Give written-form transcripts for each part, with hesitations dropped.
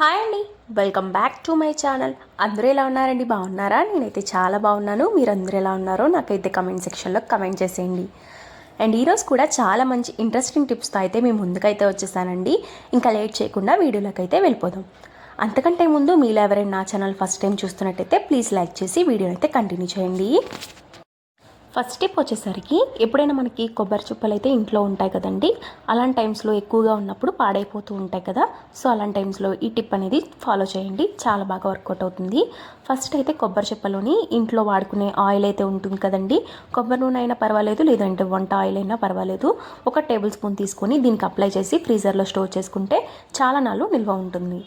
Hi అండి, welcome back to my channel. అందరూ ఎలా ఉన్నారండి? బాగున్నారా? నేనైతే చాలా బాగున్నాను. మీరందరూ ఎలా ఉన్నారో నాకైతే కమెంట్ సెక్షన్లో కమెంట్ చేసేయండి. అండ్ ఈరోజు కూడా చాలా మంచి ఇంట్రెస్టింగ్ టిప్స్తో అయితే మేము ముందుకైతే వచ్చేసానండి. ఇంకా లేట్ చేయకుండా వీడియోలోకి అయితే వెళ్ళిపోదాం. అంతకంటే ముందు మీలో ఎవరైనా నా ఛానల్ ఫస్ట్ టైం చూస్తున్నట్టయితే ప్లీజ్ లైక్ చేసి వీడియోని అయితే కంటిన్యూ చేయండి. ఫస్ట్ టిప్ వచ్చేసరికి ఎప్పుడైనా మనకి కొబ్బరి చుప్పలు అయితే ఇంట్లో ఉంటాయి కదండి. అలాంటి టైమ్స్లో ఎక్కువగా ఉన్నప్పుడు పాడైపోతూ ఉంటాయి కదా. సో అలాంటి టైమ్స్లో ఈ టిప్ అనేది ఫాలో చేయండి, చాలా బాగా వర్కౌట్ అవుతుంది. ఫస్ట్ అయితే కొబ్బరి చుప్పలోని ఇంట్లో వాడుకునే ఆయిల్ అయితే ఉంటుంది కదండి. కొబ్బరి నూనె అయినా పర్వాలేదు, లేదంటే వంట ఆయిల్ అయినా పర్వాలేదు. 1 టేబుల్ స్పూన్ తీసుకొని దీనికి అప్లై చేసి ఫ్రీజర్లో స్టోర్ చేసుకుంటే చాలా నాళ్ళు నిల్వ ఉంటుంది.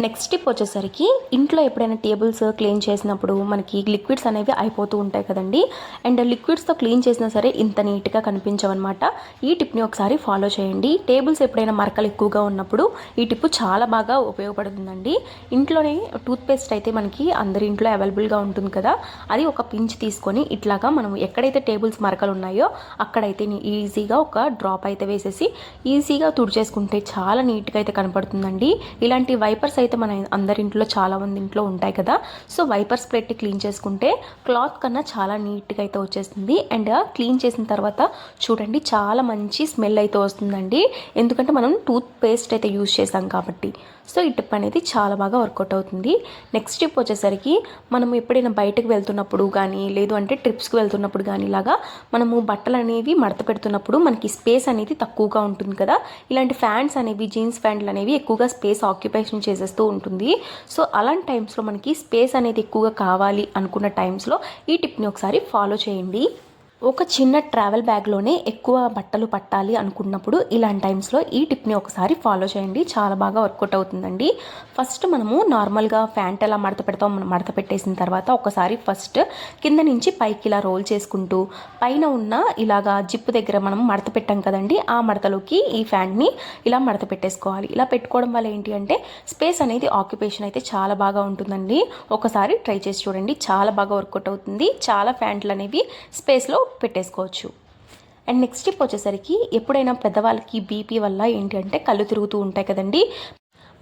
నెక్స్ట్ టిప్ వచ్చేసరికి ఇంట్లో ఎప్పుడైనా టేబుల్స్ క్లీన్ చేసినప్పుడు మనకి లిక్విడ్స్ అనేవి అయిపోతూ ఉంటాయి కదండి. అండ్ లిక్విడ్స్తో క్లీన్ చేసినా సరే ఇంత నీట్గా కనిపించవన్నమాట. ఈ టిప్ని ఒకసారి ఫాలో చేయండి. టేబుల్స్ ఎప్పుడైనా మరకలు ఎక్కువగా ఉన్నప్పుడు ఈ టిప్ చాలా బాగా ఉపయోగపడుతుందండి. ఇంట్లోనే టూత్పేస్ట్ అయితే మనకి అందరి ఇంట్లో అవైలబుల్గా ఉంటుంది కదా. అది ఒక పించ్ తీసుకొని ఇట్లాగా మనం ఎక్కడైతే టేబుల్స్ మరకలు ఉన్నాయో అక్కడైతే ఈజీగా ఒక డ్రాప్ అయితే వేసేసి ఈజీగా తుడిచేసుకుంటే చాలా నీట్గా అయితే కనపడుతుందండి. ఇలాంటి వైపర్స్ అయితే మన అందరింట్లో చాలా మంది ఇంట్లో ఉంటాయి కదా. సో వైపర్స్ పెట్టి క్లీన్ చేసుకుంటే క్లాత్ కన్నా చాలా నీట్గా అయితే వచ్చేస్తుంది. అండ్ క్లీన్ చేసిన తర్వాత చూడండి చాలా మంచి స్మెల్ అయితే వస్తుందండి, ఎందుకంటే మనం టూత్ పేస్ట్ అయితే యూజ్ చేసాం కాబట్టి. సో ఈ టిప్ అనేది చాలా బాగా వర్కౌట్ అవుతుంది. నెక్స్ట్ టిప్ వచ్చేసరికి మనం ఎప్పుడైనా బయటకు వెళ్తున్నప్పుడు కానీ లేదు అంటే ట్రిప్స్కి వెళ్తున్నప్పుడు కానీ ఇలాగా మనము బట్టలు అనేవి మడత పెడుతున్నప్పుడు మనకి స్పేస్ అనేది తక్కువగా ఉంటుంది కదా. ఇలాంటి ఫ్యాన్స్ అనేవి, జీన్స్ ప్యాంట్లు అనేవి ఎక్కువగా స్పేస్ ఆక్యుపేషన్ చేసేస్తూ ఉంటుంది. సో అలాంటి టైమ్స్లో మనకి స్పేస్ అనేది ఎక్కువగా కావాలి అనుకున్న టైమ్స్లో ఈ టిప్ని ఒకసారి ఫాలో చేయండి. ఒక చిన్న ట్రావెల్ బ్యాగ్లోనే ఎక్కువ బట్టలు పట్టాలి అనుకున్నప్పుడు ఇలాంటి టైమ్స్లో ఈ టిప్ని ఒకసారి ఫాలో చేయండి, చాలా బాగా వర్కౌట్ అవుతుందండి. ఫస్ట్ మనము నార్మల్గా ప్యాంట్ ఎలా మడత పెడతాం, మనం మడత పెట్టేసిన తర్వాత ఒకసారి ఫస్ట్ కింద నుంచి పైకి ఇలా రోల్ చేసుకుంటూ పైన ఉన్న ఇలాగా జిప్పు దగ్గర మనం మడత పెట్టాం కదండి, ఆ మడతలోకి ఈ ప్యాంట్ని ఇలా మడత పెట్టేసుకోవాలి. ఇలా పెట్టుకోవడం వల్ల ఏంటి అంటే స్పేస్ అనేది ఆక్యుపేషన్ అయితే చాలా బాగా ఉంటుందండి. ఒకసారి ట్రై చేసి చూడండి, చాలా బాగా వర్కౌట్ అవుతుంది. చాలా ప్యాంట్లు అనేవి స్పేస్లో పెట్టేసుకోవచ్చు. అండ్ నెక్స్ట్ టిప్ వచ్చేసరికి ఎప్పుడైనా పెద్దవాళ్ళకి బీపీ వల్ల ఏంటి అంటే కళ్ళు తిరుగుతూ ఉంటాయి కదండి.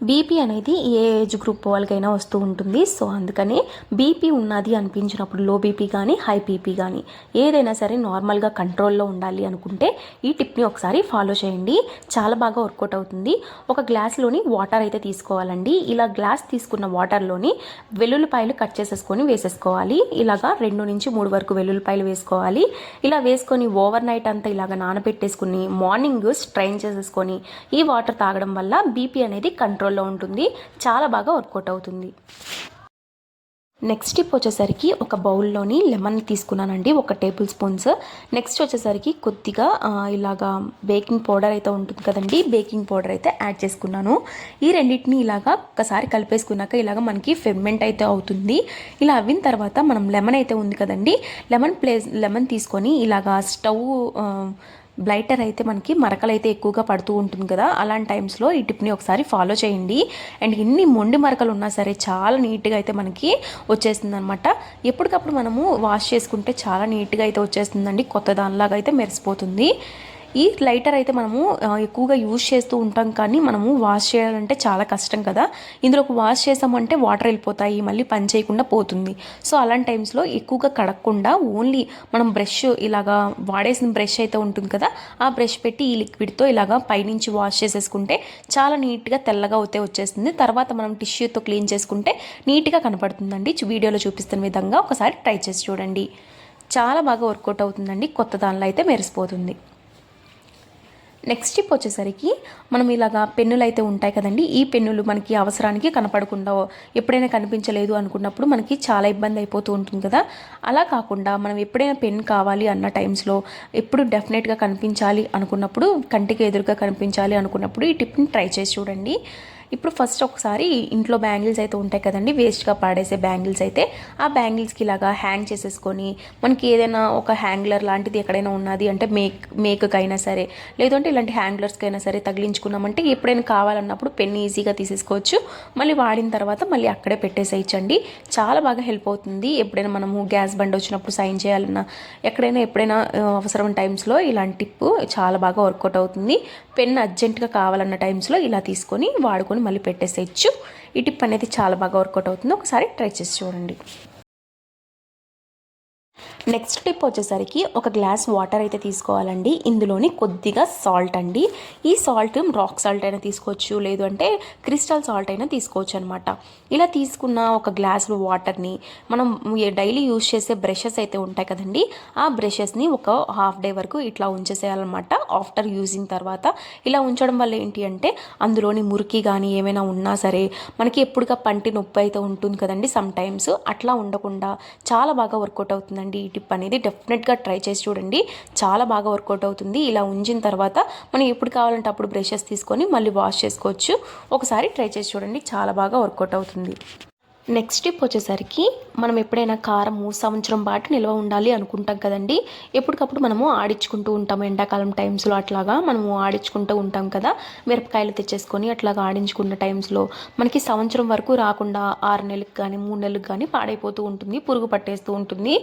బీపీ అనేది ఏ ఏజ్ గ్రూప్ వాళ్ళకైనా వస్తూ ఉంటుంది. సో అందుకని బీపీ ఉన్నది అనిపించినప్పుడు, లో బీపీ కానీ హై బీపీ కానీ ఏదైనా సరే నార్మల్గా కంట్రోల్లో ఉండాలి అనుకుంటే ఈ టిప్ని ఒకసారి ఫాలో చేయండి, చాలా బాగా వర్కౌట్ అవుతుంది. ఒక గ్లాస్లోని వాటర్ అయితే తీసుకోవాలండి. ఇలా గ్లాస్ తీసుకున్న వాటర్లోని వెల్లుల్లిపాయలు కట్ చేసేసుకొని వేసేసుకోవాలి. ఇలాగా 2 నుంచి 3 వరకు వెల్లుల్లిపాయలు వేసుకోవాలి. ఇలా వేసుకొని ఓవర్ నైట్ అంతా ఇలాగ నానబెట్టేసుకుని మార్నింగ్ స్ట్రైన్ చేసేసుకొని ఈ వాటర్ తాగడం వల్ల బీపీ అనేది కంట్రోల్లో ఉంటుంది, చాలా బాగా వర్కౌట్ అవుతుంది. నెక్స్ట్ టిప్ వచ్చేసరికి ఒక బౌల్లోని లెమన్ తీసుకున్నానండి, 1 టేబుల్ స్పూన్స్. నెక్స్ట్ వచ్చేసరికి కొద్దిగా ఇలాగా బేకింగ్ పౌడర్ అయితే ఉంటుంది కదండి, బేకింగ్ పౌడర్ అయితే యాడ్ చేసుకున్నాను. ఈ రెండింటిని ఇలాగా ఒక్కసారి కలిపేసుకున్నాక ఇలాగ మనకి ఫెర్మెంట్ అయితే అవుతుంది. ఇలా అవిన తర్వాత మనం లెమన్ అయితే ఉంది కదండి, లెమన్ తీసుకొని ఇలాగా స్టవ్ బ్లైటర్ అయితే మనకి మరకలు అయితే ఎక్కువగా పడుతూ ఉంటుంది కదా. అలాంటి టైమ్స్లో ఈ టిప్ని ఒకసారి ఫాలో చేయండి. అండ్ ఎన్ని మొండి మరకలు ఉన్నా సరే చాలా నీట్గా అయితే మనకి వచ్చేస్తుంది అనమాట. ఎప్పటికప్పుడు మనము వాష్ చేసుకుంటే చాలా నీట్గా అయితే వచ్చేస్తుందండి, కొత్త దానిలాగా అయితే మెరిసిపోతుంది. ఈ లైటర్ అయితే మనము ఎక్కువగా యూజ్ చేస్తూ ఉంటాం, కానీ మనము వాష్ చేయాలంటే చాలా కష్టం కదా. ఇందులోకి వాష్ చేసామంటే వాటర్ వెళ్ళిపోతాయి, మళ్ళీ పని చేయకుండా పోతుంది. సో అలాంటి టైమ్స్లో ఎక్కువగా కడగకుండా ఓన్లీ మనం బ్రష్ ఇలాగా వాడేసిన బ్రష్ అయితే ఉంటుంది కదా, ఆ బ్రష్ పెట్టి ఈ లిక్విడ్తో ఇలాగా పైనుంచి వాష్ చేసేసుకుంటే చాలా నీట్గా తెల్లగా అయితే వచ్చేస్తుంది. తర్వాత మనం టిష్యూతో క్లీన్ చేసుకుంటే నీట్గా కనపడుతుందండి. వీడియోలో చూపిస్తున్న విధంగా ఒకసారి ట్రై చేసి చూడండి, చాలా బాగా వర్కౌట్ అవుతుందండి, కొత్త దానిలో అయితే మెరిసిపోతుంది. నెక్స్ట్ టిప్ వచ్చేసరికి మనం ఇలాగా పెన్నులు అయితే ఉంటాయి కదండి, ఈ పెన్నులు మనకి అవసరానికి కనపడకుండా ఎప్పుడైనా కనిపించలేదు అనుకున్నప్పుడు మనకి చాలా ఇబ్బంది అయిపోతూ ఉంటుంది కదా. అలా కాకుండా మనం ఎప్పుడైనా పెన్ కావాలి అన్న టైమ్స్లో ఎప్పుడు డెఫినెట్గా కనిపించాలి అనుకున్నప్పుడు, కంటికి ఎదురుగా కనిపించాలి అనుకున్నప్పుడు ఈ టిప్ని ట్రై చేసి చూడండి. ఇప్పుడు ఫస్ట్ ఒకసారి ఇంట్లో బ్యాంగిల్స్ అయితే ఉంటాయి కదండి, వేస్ట్గా పాడేసే బ్యాంగిల్స్ అయితే ఆ బ్యాంగిల్స్కి ఇలాగా హ్యాంగ్ చేసేసుకొని మనకి ఏదైనా ఒక హ్యాంగ్లర్ లాంటిది ఎక్కడైనా ఉన్నది అంటే మేకకైనా సరే లేదంటే ఇలాంటి హ్యాంగ్లర్స్కి అయినా సరే తగిలించుకున్నామంటే ఎప్పుడైనా కావాలన్నప్పుడు పెన్ ఈజీగా తీసేసుకోవచ్చు. మళ్ళీ వాడిన తర్వాత మళ్ళీ అక్కడే పెట్టేసేయచ్చండి, చాలా బాగా హెల్ప్ అవుతుంది. ఎప్పుడైనా మనము గ్యాస్ బండ్ వచ్చినప్పుడు సైన్ చేయాలన్నా ఎప్పుడైనా అవసరం టైమ్స్లో ఇలాంటి టిప్ చాలా బాగా వర్కౌట్ అవుతుంది. పెన్ అర్జెంటుగా కావాలన్న టైమ్స్లో ఇలా తీసుకొని వాడుకొని తీసుకొని మళ్ళీ పెట్టేసేయచ్చు. ఈ టిప్ అనేది చాలా బాగా వర్కౌట్ అవుతుంది. ఒకసారి ట్రై చేసి చూడండి. నెక్స్ట్ టిప్ వచ్చేసరికి ఒక గ్లాస్ వాటర్ అయితే తీసుకోవాలండి. ఇందులోని కొద్దిగా సాల్ట్ అండి. ఈ సాల్ట్ రాక్ సాల్ట్ అయినా తీసుకోవచ్చు, లేదు అంటే క్రిస్టల్ సాల్ట్ అయినా తీసుకోవచ్చు అనమాట. ఇలా తీసుకున్న ఒక గ్లాస్ వాటర్ని మనం డైలీ యూజ్ చేసే బ్రషెస్ అయితే ఉంటాయి కదండి, ఆ బ్రషెస్ని ఒక హాఫ్ డే వరకు ఇట్లా ఉంచేసేయాలన్నమాట. ఆఫ్టర్ యూజింగ్ తర్వాత ఇలా ఉంచడం వల్ల ఏంటి అంటే అందులోని మురికి కానీ ఏమైనా ఉన్నా సరే మనకి ఎప్పుడుగా పంటి నొప్పి అయితే ఉంటుంది కదండి సమ్ టైమ్స్, అట్లా ఉండకుండా చాలా బాగా వర్కౌట్ అవుతుందండి. ఈ టిప్ అనేది డెఫినెట్గా ట్రై చేసి చూడండి, చాలా బాగా వర్కౌట్ అవుతుంది. ఇలా ఉంచిన తర్వాత మనం ఎప్పుడు కావాలంటే అప్పుడు బ్రషెస్ తీసుకొని మళ్ళీ వాష్ చేసుకోవచ్చు. ఒకసారి ట్రై చేసి చూడండి, చాలా బాగా వర్కౌట్ అవుతుంది. నెక్స్ట్ టిప్ వచ్చేసరికి మనం ఎప్పుడైనా కారము సంవత్సరం పాటు నిల్వ ఉండాలి అనుకుంటాం కదండి. ఎప్పటికప్పుడు మనము ఆడించుకుంటూ ఉంటాము, ఎండాకాలం టైమ్స్లో అట్లాగా మనము ఆడించుకుంటూ ఉంటాం కదా. మిరపకాయలు తెచ్చేసుకొని అట్లాగా ఆడించుకున్న టైమ్స్లో మనకి సంవత్సరం వరకు రాకుండా 6 నెలలకు కానీ 3 నెలలకు కానీ పాడైపోతూ ఉంటుంది, పురుగు పట్టేస్తూ ఉంటుంది.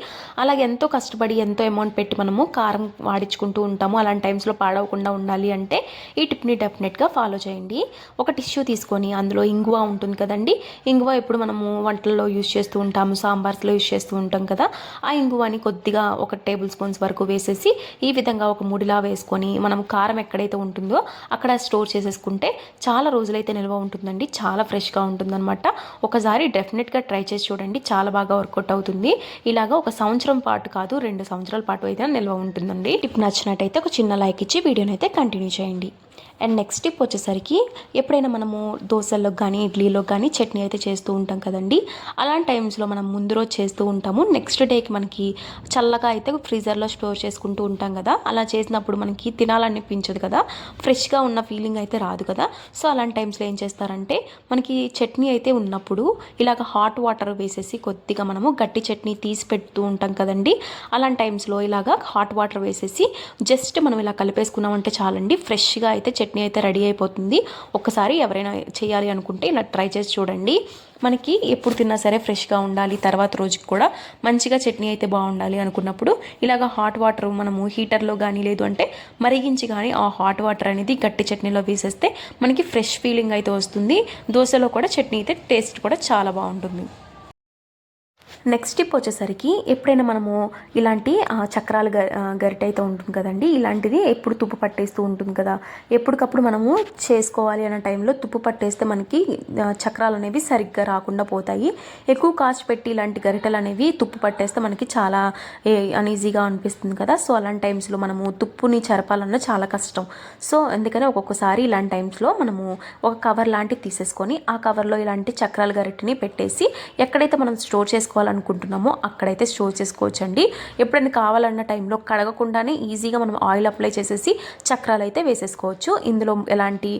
అలాగే ఎంతో కష్టపడి ఎంతో అమౌంట్ పెట్టి మనము కారం ఆడించుకుంటూ ఉంటాము. అలాంటి టైమ్స్లో పాడవకుండా ఉండాలి అంటే ఈ టిప్ని డెఫినెట్గా ఫాలో చేయండి. ఒక టిష్యూ తీసుకొని అందులో ఇంగువ ఉంటుంది కదండి, ఇంగువ ఎప్పుడు మనము వంటల్లో యూజ్ చేస్తూ ఉంటాము, సాంబార్స్లో యూజ్ చేస్తూ ఉంటాం కదా. ఆ ఇంగువని కొద్దిగా 1 టేబుల్ స్పూన్స్ వరకు వేసేసి ఈ విధంగా ఒక ముడిలా వేసుకొని మనం కారం ఎక్కడైతే ఉంటుందో అక్కడ స్టోర్ చేసేసుకుంటే చాలా రోజులైతే నిల్వ ఉంటుందండి, చాలా ఫ్రెష్గా ఉంటుందన్నమాట. ఒకసారి డెఫినెట్గా ట్రై చేసి చూడండి, చాలా బాగా వర్కౌట్ అవుతుంది. ఇలాగా ఒక సంవత్సరం పాటు కాదు, 2 సంవత్సరాల పాటు అయితే నిల్వ ఉంటుందండి. టిప్ నచ్చినట్టయితే ఒక చిన్న లైక్ ఇచ్చి వీడియోని అయితే కంటిన్యూ చేయండి. అండ్ నెక్స్ట్ టిప్ వచ్చేసరికి ఎప్పుడైనా మనము దోశల్లో కానీ ఇడ్లీలో కానీ చట్నీ అయితే చేస్తూ ఉంటాం కదండి. అలాంటి టైమ్స్లో మనం ముందు రోజు చేస్తూ ఉంటాము, నెక్స్ట్ డేకి మనకి చల్లగా అయితే ఫ్రీజర్లో స్టోర్ చేసుకుంటూ ఉంటాం కదా. అలా చేసినప్పుడు మనకి తినాలనిపించదు కదా, ఫ్రెష్గా ఉన్న ఫీలింగ్ అయితే రాదు కదా. సో అలాంటి టైమ్స్లో ఏం చేస్తారంటే మనకి చట్నీ అయితే ఉన్నప్పుడు ఇలాగ హాట్ వాటర్ వేసేసి కొద్దిగా మనము గట్టి చట్నీ తీసి పెడుతూ ఉంటాం కదండి. అలాంటి టైమ్స్లో ఇలాగ హాట్ వాటర్ వేసేసి జస్ట్ మనం ఇలా కలిపేసుకున్నామంటే చాలండి, ఫ్రెష్గా అయితే చట్నీ అయితే రెడీ అయిపోతుంది. ఒక్కసారి ఎవరైనా చేయాలి అనుకుంటే ఇలా ట్రై చేసి చూడండి. మనకి ఎప్పుడు తిన్నా సరే ఫ్రెష్గా ఉండాలి, తర్వాత రోజుకి కూడా మంచిగా చట్నీ అయితే బాగుండాలి అనుకున్నప్పుడు ఇలాగ హాట్ వాటర్ మనము హీటర్లో కానీ లేదు అంటే మరిగించి కానీ ఆ హాట్ వాటర్ అనేది గట్టి చట్నీలో వేసేస్తే మనకి ఫ్రెష్ ఫీలింగ్ అయితే వస్తుంది. దోశలో కూడా చట్నీ అయితే టేస్ట్ కూడా చాలా బాగుంటుంది. నెక్స్ట్ టిప్ వచ్చేసరికి ఎప్పుడైనా మనము ఇలాంటి చక్రాలు గరిటె అయితే ఉంటుంది కదండి, ఇలాంటిది ఎప్పుడు తుప్పు పట్టేస్తూ ఉంటుంది కదా. ఎప్పటికప్పుడు మనము చేసుకోవాలి అనే టైంలో తుప్పు పట్టేస్తే మనకి చక్రాలు అనేవి సరిగ్గా రాకుండా పోతాయి. ఎక్కువ కాస్ట్ పెట్టి ఇలాంటి గరిటెలు అనేవి తుప్పు పట్టేస్తే మనకి చాలా అన్ఈజీగా అనిపిస్తుంది కదా. సో అలాంటి టైమ్స్లో మనము తుప్పుని చెరపాలన్నా చాలా కష్టం. సో అందుకని ఒక్కొక్కసారి ఇలాంటి టైమ్స్లో మనము ఒక కవర్ లాంటివి తీసేసుకొని ఆ కవర్లో ఇలాంటి చక్రాల గరిటెని పెట్టేసి ఎక్కడైతే మనం స్టోర్ చేసుకోవాలనుకుంటున్నామో అక్కడైతే స్టోర్ చేసుకోవచ్చండి. ఎప్పుడైనా కావాలన్న టైంలో కడగకుండానే ఈజీగా మనం ఆయిల్ అప్లై చేసేసి చక్రాలు అయితే వేసేసుకోవచ్చు. ఇందులో ఎలాంటి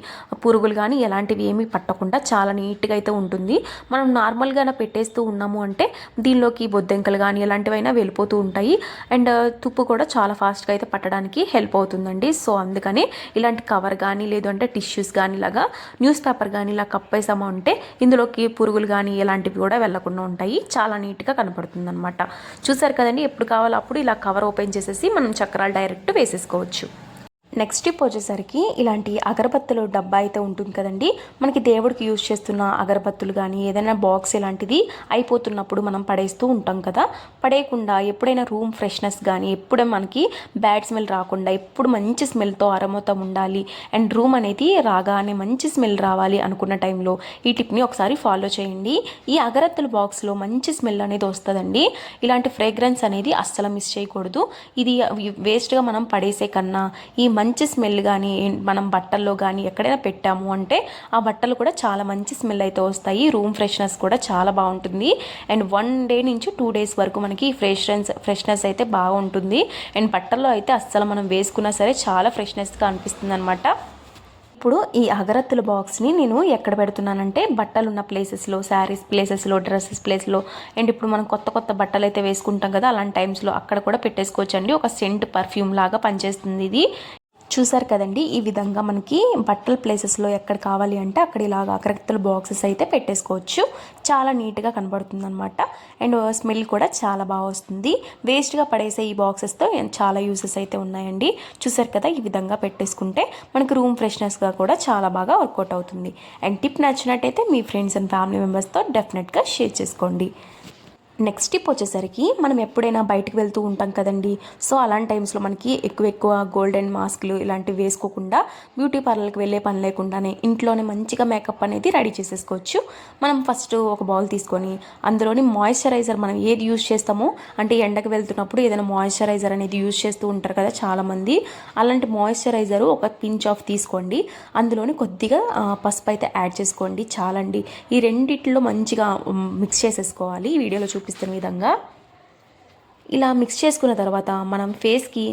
పురుగులు కానీ ఎలాంటివి ఏమీ పట్టకుండా చాలా నీట్గా అయితే ఉంటుంది. మనం నార్మల్గా పెట్టేస్తూ ఉన్నాము అంటే దీనిలోకి బొద్దెంకలు కానీ ఎలాంటివైనా వెళ్ళిపోతూ ఉంటాయి. అండ్ తుప్పు కూడా చాలా ఫాస్ట్గా అయితే పట్టడానికి హెల్ప్ అవుతుందండి. సో అందుకని ఇలాంటి కవర్ కానీ లేదు అంటే టిష్యూస్ కానీ ఇలాగా న్యూస్ పేపర్ కానీ ఇలా కప్పేసాము అంటే ఇందులోకి పురుగులు కానీ ఎలాంటివి కూడా వెళ్లకుండా ఉంటాయి, చాలా నీట్గా కనపడుతుంది అనమాట. చూసారు కదండి, ఎప్పుడు కావాలో అప్పుడు ఇలా కవర్ ఓపెన్ చేసేసి మనం చక్రాలు డైరెక్ట్ వేసేసుకోవచ్చు. నెక్స్ట్ టిప్ వచ్చేసరికి ఇలాంటి అగరబత్తులు డబ్బా అయితే ఉంటుంది కదండి, మనకి దేవుడికి యూజ్ చేస్తున్న అగరబత్తులు కానీ ఏదైనా బాక్స్ ఇలాంటిది అయిపోతున్నప్పుడు మనం పడేస్తూ ఉంటాం కదా. పడేయకుండా ఎప్పుడైనా రూమ్ ఫ్రెష్నెస్ కానీ ఎప్పుడే మనకి బ్యాడ్ స్మెల్ రాకుండా ఎప్పుడు మంచి స్మెల్తో అరమోతం ఉండాలి అండ్ రూమ్ అనేది రాగానే మంచి స్మెల్ రావాలి అనుకున్న టైంలో ఈ టిప్ని ఒకసారి ఫాలో చేయండి. ఈ అగరబత్తుల బాక్స్లో మంచి స్మెల్ అనేది వస్తుందండి. ఇలాంటి ఫ్రేగ్రెన్స్ అనేది అస్సలు మిస్ చేయకూడదు. ఇది వేస్ట్గా మనం పడేసే కన్నా ఈ మంచి స్మెల్ కానీ మనం బట్టల్లో కానీ ఎక్కడైనా పెట్టాము అంటే ఆ బట్టలు కూడా చాలా మంచి స్మెల్ అయితే వస్తాయి. రూమ్ ఫ్రెష్నెస్ కూడా చాలా బాగుంటుంది. అండ్ 1 డే నుంచి 2 డేస్ వరకు మనకి ఫ్రెష్నెస్ అయితే బాగుంటుంది. అండ్ బట్టల్లో అయితే అస్సలు మనం వేసుకున్నా సరే చాలా ఫ్రెష్నెస్గా అనిపిస్తుంది అనమాట. ఇప్పుడు ఈ అగరత్తుల బాక్స్ని నేను ఎక్కడ పెడుతున్నానంటే బట్టలు ఉన్న ప్లేసెస్లో, శారీస్ ప్లేసెస్లో, డ్రెస్సెస్ ప్లేస్లో అండ్ ఇప్పుడు మనం కొత్త కొత్త బట్టలు అయితే వేసుకుంటాం కదా అలాంటి టైమ్స్లో అక్కడ కూడా పెట్టేసుకోవచ్చండి. ఒక సెంట్ పర్ఫ్యూమ్ లాగా పనిచేస్తుంది ఇది. చూసారు కదండి, ఈ విధంగా మనకి బట్టల ప్లేసెస్లో ఎక్కడ కావాలి అంటే అక్కడ ఇలాగ అకరత్తుల బాక్సెస్ అయితే పెట్టేసుకోవచ్చు. చాలా నీట్గా కనబడుతుంది అనమాట. అండ్ స్మెల్ కూడా చాలా బాగా వస్తుంది. వేస్ట్గా పడేసే ఈ బాక్సెస్తో చాలా యూసెస్ అయితే ఉన్నాయండి. చూసారు కదా, ఈ విధంగా పెట్టేసుకుంటే మనకి రూమ్ ఫ్రెష్నెస్గా కూడా చాలా బాగా వర్కౌట్ అవుతుంది. అండ్ టిప్ నచ్చినట్టయితే మీ ఫ్రెండ్స్ అండ్ ఫ్యామిలీ మెంబర్స్తో డెఫినెట్గా షేర్ చేసుకోండి. నెక్స్ట్ టిప్ వచ్చేసరికి మనం ఎప్పుడైనా బయటకు వెళ్తూ ఉంటాం కదండి. సో అలాంటి టైమ్స్లో మనకి ఎక్కువ గోల్డెన్ మాస్క్లు ఇలాంటివి వేసుకోకుండా బ్యూటీ పార్లర్కి వెళ్ళే పని లేకుండానే ఇంట్లోనే మంచిగా మేకప్ అనేది రెడీ చేసేసుకోవచ్చు. మనం ఫస్ట్ ఒక బౌల్ తీసుకొని అందులోని మాయిశ్చరైజర్ మనం ఏది యూజ్ చేస్తామో, అంటే ఎండకు వెళ్తున్నప్పుడు ఏదైనా మాయిశ్చరైజర్ అనేది యూజ్ చేస్తూ ఉంటారు కదా చాలామంది. అలాంటి మాయిశ్చరైజరు ఒక పించ్ ఆఫ్ తీసుకోండి. అందులోని కొద్దిగా పసుపు అయితే యాడ్ చేసుకోండి చాలండి. ఈ రెండిట్లో మంచిగా మిక్స్ చేసేసుకోవాలి. ఈ వీడియోలో చూపిస్తున్న విధంగా ఇలా మిక్స్ చేసుకున్న తర్వాత మనం ఫేస్కి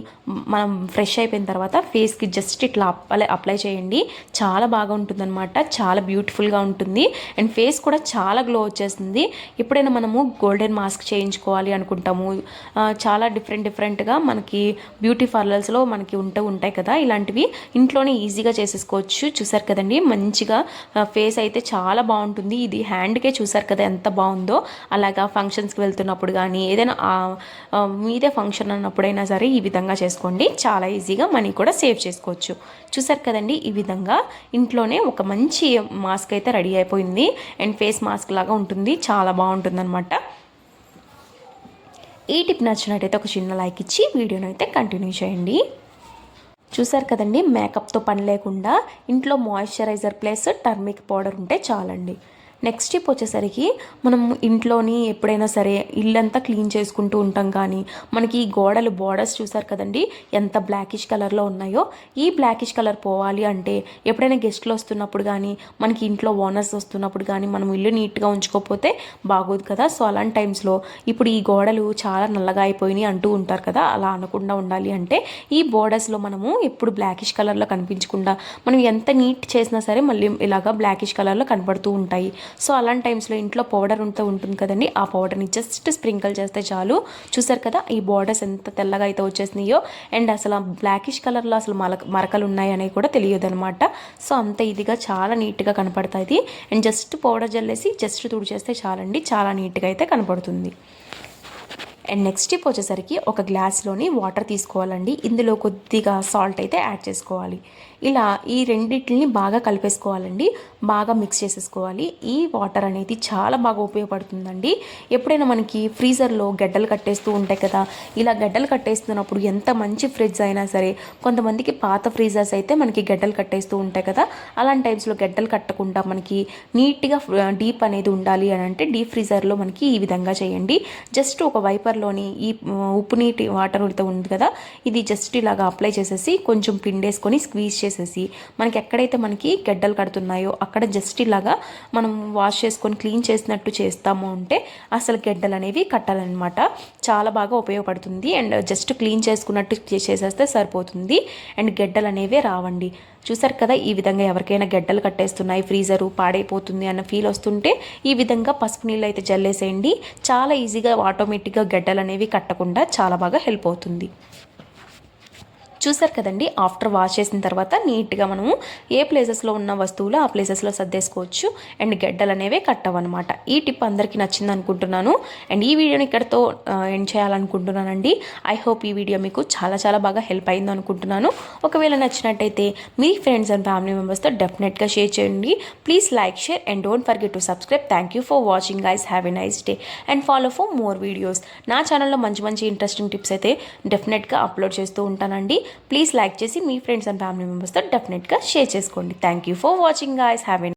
మనం ఫ్రెష్ అయిపోయిన తర్వాత ఫేస్కి జస్ట్ ఇట్లా అప్లై చేయండి. చాలా బాగా ఉంటుందన్నమాట. చాలా బ్యూటిఫుల్గా ఉంటుంది. అండ్ ఫేస్ కూడా చాలా గ్లో వచ్చేస్తుంది. ఎప్పుడైనా మనము గోల్డెన్ మాస్క్ చేయించుకోవాలి అనుకుంటాము, చాలా డిఫరెంట్గా మనకి బ్యూటీ పార్లర్స్లో మనకి ఉంటాయి కదా, ఇలాంటివి ఇంట్లోనే ఈజీగా చేసేసుకోవచ్చు. చూసారు కదండి, మంచిగా ఫేస్ అయితే చాలా బాగుంటుంది. ఇది హ్యాండ్కే చూసారు కదా ఎంత బాగుందో. అలాగా ఫంక్షన్స్కి వెళ్తున్నప్పుడు కానీ ఏదైనా మీదే ఫంక్షన్ అన్నప్పుడైనా సరే ఈ విధంగా చేసుకోండి. చాలా ఈజీగా మనీ కూడా సేవ్ చేసుకోవచ్చు. చూసారు కదండి, ఈ విధంగా ఇంట్లోనే ఒక మంచి మాస్క్ అయితే రెడీ అయిపోయింది. అండ్ ఫేస్ మాస్క్ లాగా ఉంటుంది. చాలా బాగుంటుంది అనమాట. ఈ టిప్ నచ్చినట్టయితే ఒక చిన్న లైక్ ఇచ్చి వీడియోని అయితే కంటిన్యూ చేయండి. చూసారు కదండి, మేకప్తో పని లేకుండా ఇంట్లో మాయిశ్చరైజర్ ప్లస్ టర్మిక్ పౌడర్ ఉంటే చాలండి. నెక్స్ట్ టిప్ వచ్చేసరికి మనం ఇంట్లోని ఎప్పుడైనా సరే ఇల్లంతా క్లీన్ చేసుకుంటూ ఉంటాం, కానీ మనకి ఈ గోడలు బోర్డర్స్ చూసారు కదండి ఎంత బ్లాకిష్ కలర్లో ఉన్నాయో. ఈ బ్లాకిష్ కలర్ పోవాలి అంటే ఎప్పుడైనా గెస్ట్లు వస్తున్నప్పుడు కానీ మనకి ఇంట్లో ఓనర్స్ వస్తున్నప్పుడు కానీ మనం ఇల్లు నీట్గా ఉంచుకోకపోతే బాగోదు కదా. సో అలాంటి టైమ్స్లో ఇప్పుడు ఈ గోడలు చాలా నల్లగా అయిపోయినాయి అంటూ ఉంటారు కదా, అలా అనకుండా ఉండాలి అంటే ఈ బోర్డర్స్లో మనము ఎప్పుడు బ్లాకిష్ కలర్లో కనిపించకుండా మనం ఎంత నీట్ చేసినా సరే మళ్ళీ ఇలాగా బ్లాకిష్ కలర్లో కనబడుతూ ఉంటాయి. సో అలాంటి టైమ్స్లో ఇంట్లో పౌడర్ ఉంటుంది కదండి, ఆ పౌడర్ని జస్ట్ స్ప్రింకిల్ చేస్తే చాలు. చూసారు కదా, ఈ బోర్డర్స్ ఎంత తెల్లగా అయితే వచ్చేసినాయో. అండ్ అసలు బ్లాకిష్ కలర్లో అసలు మరకలు ఉన్నాయని కూడా తెలియదు అనమాట. సో అంత ఇదిగా చాలా నీట్గా కనపడుతుంది. అండ్ జస్ట్ పౌడర్ జల్లేసి జస్ట్ తుడిచేస్తే చాలండి, చాలా నీట్గా అయితే కనపడుతుంది. అండ్ నెక్స్ట్ టిప్ వచ్చేసరికి ఒక గ్లాస్లోని వాటర్ తీసుకోవాలండి. ఇందులో కొద్దిగా సాల్ట్ అయితే యాడ్ చేసుకోవాలి. ఇలా ఈ రెండింటిని బాగా కలిపేసుకోవాలండి, బాగా మిక్స్ చేసేసుకోవాలి. ఈ వాటర్ అనేది చాలా బాగా ఉపయోగపడుతుందండి. ఎప్పుడైనా మనకి ఫ్రీజర్లో గడ్డలు కట్టేస్తూ ఉంటాయి కదా, ఇలా గడ్డలు కట్టేస్తున్నప్పుడు ఎంత మంచి ఫ్రిడ్జ్ అయినా సరే కొంతమందికి పాత ఫ్రీజర్స్ అయితే మనకి గడ్డలు కట్టేస్తూ ఉంటాయి కదా, అలాంటి టైమ్స్లో గడ్డలు కట్టకుండా మనకి నీట్గా డీప్ అనేది ఉండాలి అని అంటే డీప్ ఫ్రీజర్లో మనకి ఈ విధంగా చేయండి. జస్ట్ ఒక వైపర్లోని ఈ ఉప్పు నీటి వాటర్ ఉంది కదా, ఇది జస్ట్ ఇలాగా అప్లై చేసేసి కొంచెం పిండేసుకొని స్క్వీజ్ చేసేసి మనకి ఎక్కడైతే మనకి గడ్డలు కడుతున్నాయో అక్కడ జస్ట్ ఇలాగా మనం వాష్ చేసుకొని క్లీన్ చేసినట్టు చేస్తాము అంటే అసలు గడ్డలు అనేవి కట్టాలన్నమాట. చాలా బాగా ఉపయోగపడుతుంది. అండ్ జస్ట్ క్లీన్ చేసుకున్నట్టు చేసేస్తే సరిపోతుంది. అండ్ గడ్డలు అనేవి రావండి. చూసారు కదా, ఈ విధంగా ఎవరికైనా గడ్డలు కట్టేస్తున్నాయి, ఫ్రీజరు పాడైపోతుంది అన్న ఫీల్ వస్తుంటే ఈ విధంగా పసుపు నీళ్ళు అయితే జల్లేసేయండి. చాలా ఈజీగా ఆటోమేటిక్గా గడ్డలు అనేవి కట్టకుండా చాలా బాగా హెల్ప్ అవుతుంది. చూసారు కదండి, ఆఫ్టర్ వాష్ చేసిన తర్వాత నీట్గా మనము ఏ ప్లేసెస్లో ఉన్న వస్తువులు ఆ ప్లేసెస్లో సర్దేసుకోవచ్చు. అండ్ గడ్డలు అనేవే కట్టవన్నమాట. ఈ టిప్ అందరికీ నచ్చింది అనుకుంటున్నాను. అండ్ ఈ వీడియోని ఇక్కడతో ఎండ్ చేయాలనుకుంటున్నానండి. ఐ హోప్ ఈ వీడియో మీకు చాలా బాగా హెల్ప్ అయింది అనుకుంటున్నాను. ఒకవేళ నచ్చినట్టయితే మీ ఫ్రెండ్స్ అండ్ ఫ్యామిలీ మెంబర్స్తో డెఫినెట్గా షేర్ చేయండి. Please like, share and don't forget to subscribe. Thank you for watching guys. Have a nice day and follow for more videos. నా ఛానల్లో మంచి ఇంట్రెస్టింగ్ టిప్స్ అయితే డెఫినెట్గా అప్లోడ్ చేస్తూ ఉంటానండి. ప్లీజ్ లైక్ చేసి మీ ఫ్రెండ్స్ అండ్ ఫ్యామిలీ మెంబర్స్తో డెఫినెట్గా షేర్ చేసుకోండి. Thank you for watching guys. Have a